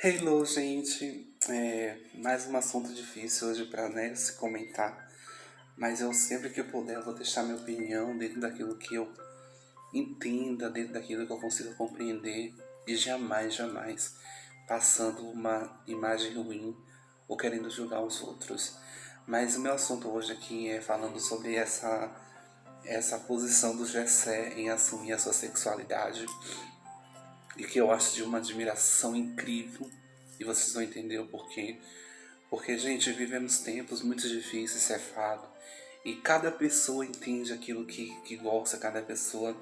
Hello, gente. Mais um assunto difícil hoje para se comentar, mas eu sempre que puder vou deixar minha opinião dentro daquilo que eu entenda, dentro daquilo que eu consiga compreender e jamais passando uma imagem ruim ou querendo julgar os outros. Mas o meu assunto hoje aqui é falando sobre essa posição do Jessé em assumir a sua sexualidade e que eu acho de uma admiração incrível, e vocês vão entender o porquê. Porque, gente, vivemos tempos muito difíceis, isso é fato. E cada pessoa entende aquilo que gosta, cada pessoa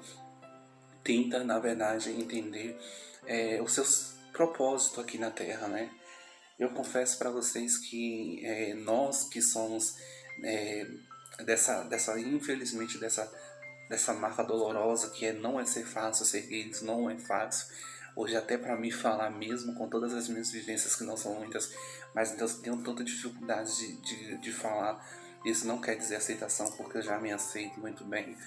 tenta, na verdade, entender o seu propósito aqui na Terra, né? Eu confesso para vocês que nós que somos é, infelizmente, dessa marca dolorosa que não é ser fácil ser gays, não é fácil. Hoje até para mim falar mesmo com todas as minhas vivências que não são muitas, mas eu tenho tanta dificuldade de falar. Isso não quer dizer aceitação, porque eu já me aceito muito bem.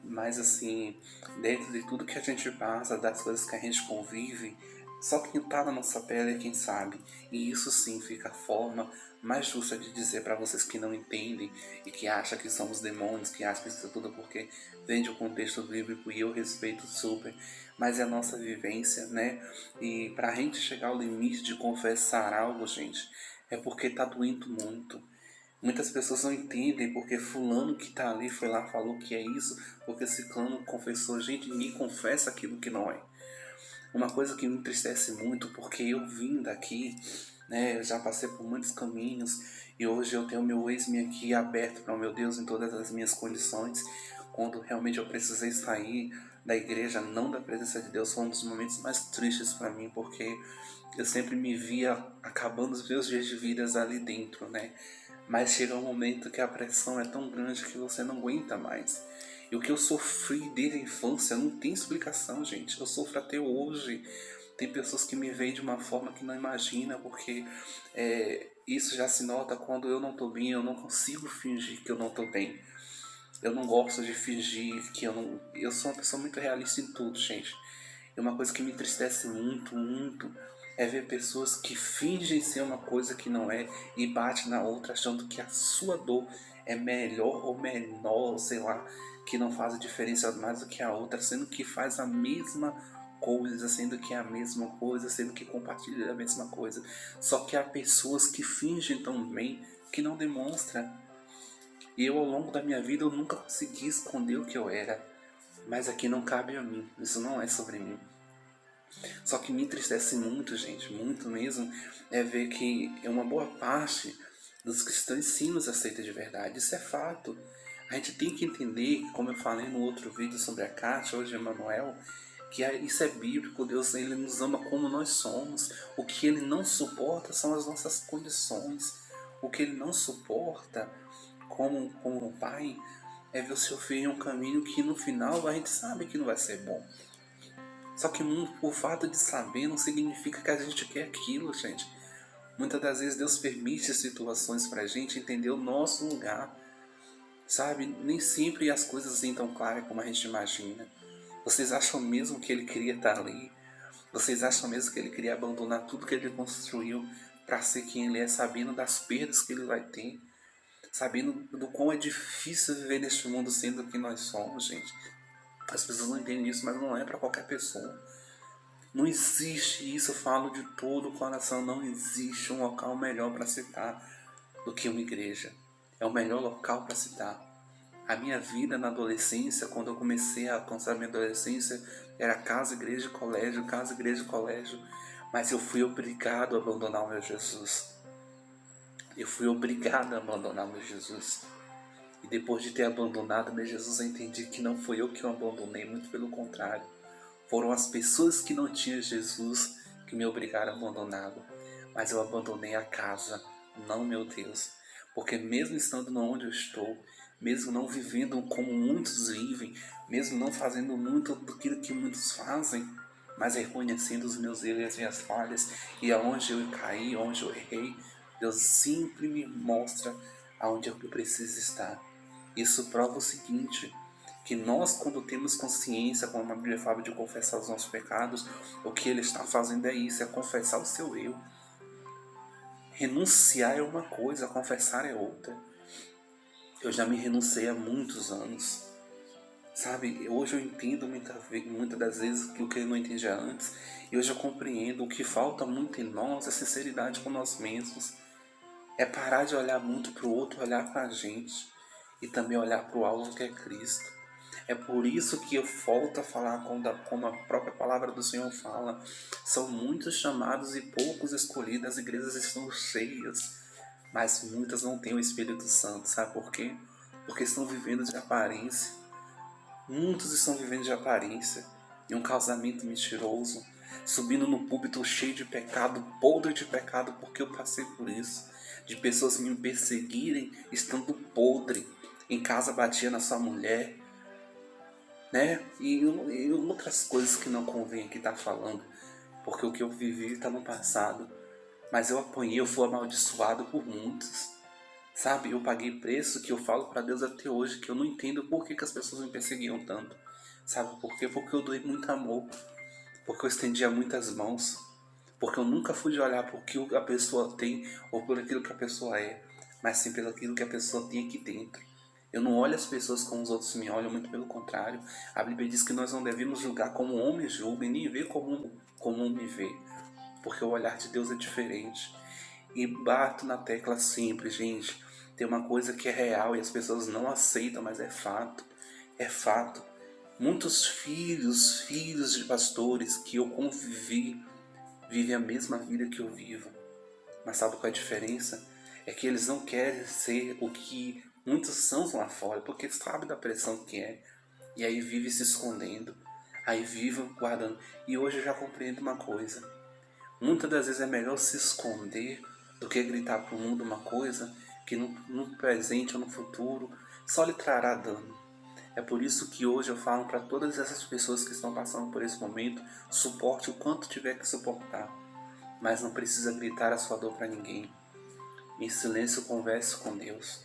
Mas assim, dentro de tudo que a gente passa, das coisas que a gente convive, só quem tá na nossa pele é quem sabe. E isso sim fica a forma mais justa de dizer para vocês que não entendem e que acham que somos demônios, que acham que isso é tudo porque vem de um contexto bíblico e eu respeito super, mas é a nossa vivência, né? E pra gente chegar ao limite de confessar algo, gente, é porque tá doendo muito. Muitas pessoas não entendem porque fulano que tá ali foi lá, falou que é isso, porque ciclano confessou. Gente, ninguém confessa aquilo que não é. Uma coisa que me entristece muito, porque eu vim daqui, né, eu já passei por muitos caminhos e hoje eu tenho meu ex-me aqui aberto para o meu Deus em todas as minhas condições. Quando realmente eu precisei sair da igreja, não da presença de Deus, foi um dos momentos mais tristes para mim, porque eu sempre me via acabando os meus dias de vida ali dentro, né? Mas chega um momento que a pressão é tão grande que você não aguenta mais. E o que eu sofri desde a infância não tem explicação, gente. Eu sofro até hoje. Tem pessoas que me veem de uma forma que não imagina, porque isso já se nota quando eu não tô bem, eu não consigo fingir que eu não tô bem. Eu não gosto de fingir que eu não. Eu sou uma pessoa muito realista em tudo, gente. E uma coisa que me entristece muito é ver pessoas que fingem ser uma coisa que não é e bate na outra achando que a sua dor é melhor ou menor, sei lá, que não faz a diferença mais do que a outra, sendo que faz a mesma coisa, sendo que é a mesma coisa, sendo que compartilha a mesma coisa. Só que há pessoas que fingem tão bem que não demonstram. E eu, ao longo da minha vida, eu nunca consegui esconder o que eu era. Mas aqui não cabe a mim, isso não é sobre mim. Só que me entristece muito, gente, muito mesmo, é ver que uma boa parte dos cristãos sim nos aceita de verdade. Isso é fato. A gente tem que entender, como eu falei no outro vídeo sobre a Kátia, hoje Emmanuel, que isso é bíblico. Deus, ele nos ama como nós somos. O que ele não suporta são as nossas condições. O que ele não suporta como um pai é ver o seu filho em um caminho que no final a gente sabe que não vai ser bom. Só que o fato de saber não significa que a gente quer aquilo, gente. Muitas das vezes Deus permite situações pra gente entender o nosso lugar, sabe? Nem sempre as coisas são tão claras como a gente imagina. Vocês acham mesmo que ele queria estar ali? Vocês acham mesmo que ele queria abandonar tudo que ele construiu para ser quem ele é, sabendo das perdas que ele vai ter? Sabendo do quão é difícil viver neste mundo sendo o que nós somos, gente? As pessoas não entendem isso, mas não é para qualquer pessoa. Não existe isso, eu falo de todo o coração, não existe um local melhor para citar do que uma igreja. É o melhor local para citar. A minha vida na adolescência, quando eu comecei a alcançar a minha adolescência, era casa, igreja, colégio, casa, igreja, colégio. Mas eu fui obrigado a abandonar o meu Jesus. Eu fui obrigado a abandonar o meu Jesus. E depois de ter abandonado meu Jesus, eu entendi que não foi eu que o abandonei, muito pelo contrário. Foram as pessoas que não tinham Jesus que me obrigaram a abandoná-lo. Mas eu abandonei a casa, não meu Deus. Porque mesmo estando onde eu estou, mesmo não vivendo como muitos vivem, mesmo não fazendo muito daquilo que muitos fazem, mas reconhecendo os meus erros e as minhas falhas, e aonde eu caí, onde eu errei, Deus sempre me mostra aonde eu preciso estar. Isso prova o seguinte, Que nós, quando temos consciência, como a Bíblia fala, de confessar os nossos pecados, o que ele está fazendo é isso, é confessar o seu eu. Renunciar é uma coisa, confessar é outra. Eu já me renunciei há muitos anos. Sabe, hoje eu entendo muitas das vezes o que eu não entendia antes. E hoje eu compreendo o que falta muito em nós, é sinceridade com nós mesmos. É parar de olhar muito para o outro, olhar para a gente. E também olhar para o alvo que é Cristo. É por isso que eu volto a falar como a própria palavra do Senhor fala. São muitos chamados e poucos escolhidos. As igrejas estão cheias, mas muitas não têm o Espírito Santo. Sabe por quê? Porque estão vivendo de aparência. Muitos estão vivendo de aparência. Em um casamento mentiroso. Subindo no púlpito cheio de pecado, podre de pecado, porque eu passei por isso. De pessoas me perseguirem estando podre. Em casa batia na sua mulher, né? E outras coisas que não convém aqui estar falando, porque o que eu vivi está no passado. Mas eu apanhei, eu fui amaldiçoado por muitos, sabe? Eu paguei preço que eu falo para Deus até hoje, que eu não entendo por que as pessoas me perseguiam tanto, sabe por quê? Porque eu doei muito amor, porque eu estendia muitas mãos, porque eu nunca fui de olhar por que a pessoa tem ou por aquilo que a pessoa é, mas sim pelo aquilo que a pessoa tem aqui dentro. Eu não olho as pessoas como os outros me olham, muito pelo contrário. A Bíblia diz que nós não devemos julgar como o homem julga e nem ver como o homem vê, porque o olhar de Deus é diferente. E bato na tecla sempre, gente. Tem uma coisa que é real e as pessoas não aceitam, mas é fato. É fato. Muitos filhos de pastores que eu convivi, vivem a mesma vida que eu vivo. Mas sabe qual é a diferença? É que eles não querem ser o que muitos são lá fora, porque sabem da pressão que é. E aí vive se escondendo, aí vive guardando. E hoje eu já compreendo uma coisa. Muitas das vezes é melhor se esconder do que gritar para o mundo uma coisa que no presente ou no futuro só lhe trará dano. É por isso que hoje eu falo para todas essas pessoas que estão passando por esse momento, suporte o quanto tiver que suportar, mas não precisa gritar a sua dor para ninguém. Em silêncio converse com Deus,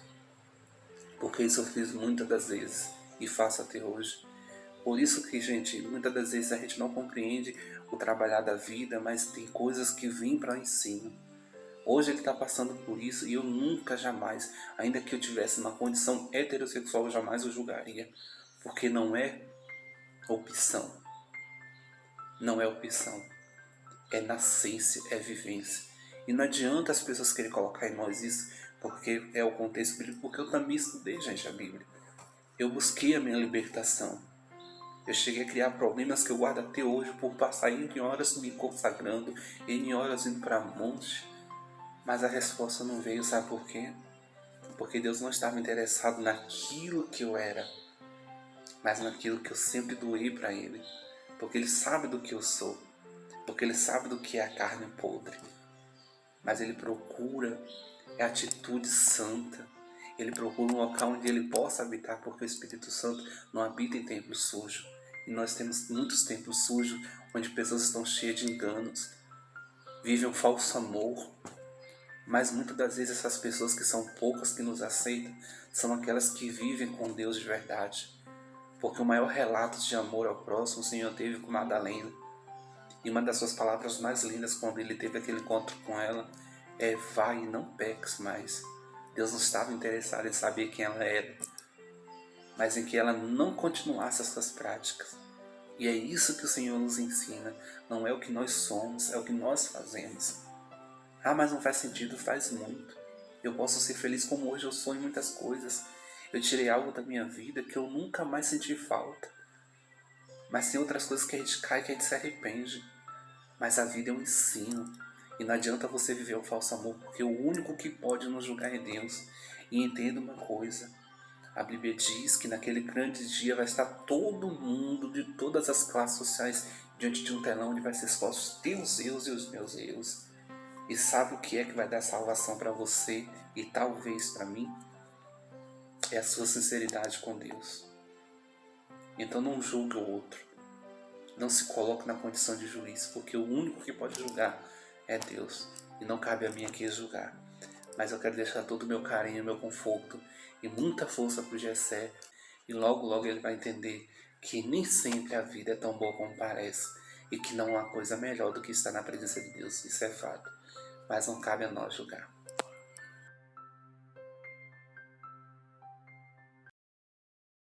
porque isso eu fiz muitas das vezes e faço até hoje. Por isso que, gente, muitas das vezes a gente não compreende o trabalhar da vida, mas tem coisas que vêm para o ensino. Hoje ele está passando por isso e eu nunca, jamais, ainda que eu tivesse uma condição heterossexual, eu jamais o julgaria. Porque não é opção. Não é opção. É nascença, é vivência. E não adianta as pessoas querem colocar em nós isso, porque é o contexto bíblico, porque eu também estudei, gente, a Bíblia. Eu busquei a minha libertação. Eu cheguei a criar problemas que eu guardo até hoje por passar em horas me consagrando, em horas indo para monte. Mas a resposta não veio, sabe por quê? Porque Deus não estava interessado naquilo que eu era, mas naquilo que eu sempre doei para Ele. Porque Ele sabe do que eu sou, porque Ele sabe do que é a carne podre. Mas Ele procura a atitude santa. Ele procura um local onde Ele possa habitar, porque o Espírito Santo não habita em templo sujo. E nós temos muitos templos sujos, onde pessoas estão cheias de enganos, vivem um falso amor. Mas muitas das vezes essas pessoas que são poucas que nos aceitam, são aquelas que vivem com Deus de verdade. Porque o maior relato de amor ao próximo o Senhor teve com Madalena. E uma das suas palavras mais lindas quando ele teve aquele encontro com ela é: vai e não peques mais. Deus não estava interessado em saber quem ela era, mas em que ela não continuasse as suas práticas. E é isso que o Senhor nos ensina. Não é o que nós somos, é o que nós fazemos. Ah, mas não faz sentido. Faz muito. Eu posso ser feliz como hoje eu sou em muitas coisas. Eu tirei algo da minha vida que eu nunca mais senti falta. Mas tem outras coisas que a gente cai, que a gente se arrepende. Mas a vida é um ensino. E não adianta você viver o falso amor, porque o único que pode nos julgar é Deus. E entenda uma coisa. A Bíblia diz que naquele grande dia vai estar todo mundo de todas as classes sociais diante de um telão onde vai ser expostos os teus erros e os meus erros. E sabe o que é que vai dar salvação para você e talvez para mim? É a sua sinceridade com Deus. Então não julgue o outro. Não se coloque na condição de juiz, porque o único que pode julgar é Deus. E não cabe a mim aqui julgar. Mas eu quero deixar todo o meu carinho, meu conforto e muita força para o Gessé, e logo logo ele vai entender que nem sempre a vida é tão boa como parece e que não há coisa melhor do que estar na presença de Deus. Isso é fato, mas não cabe a nós julgar.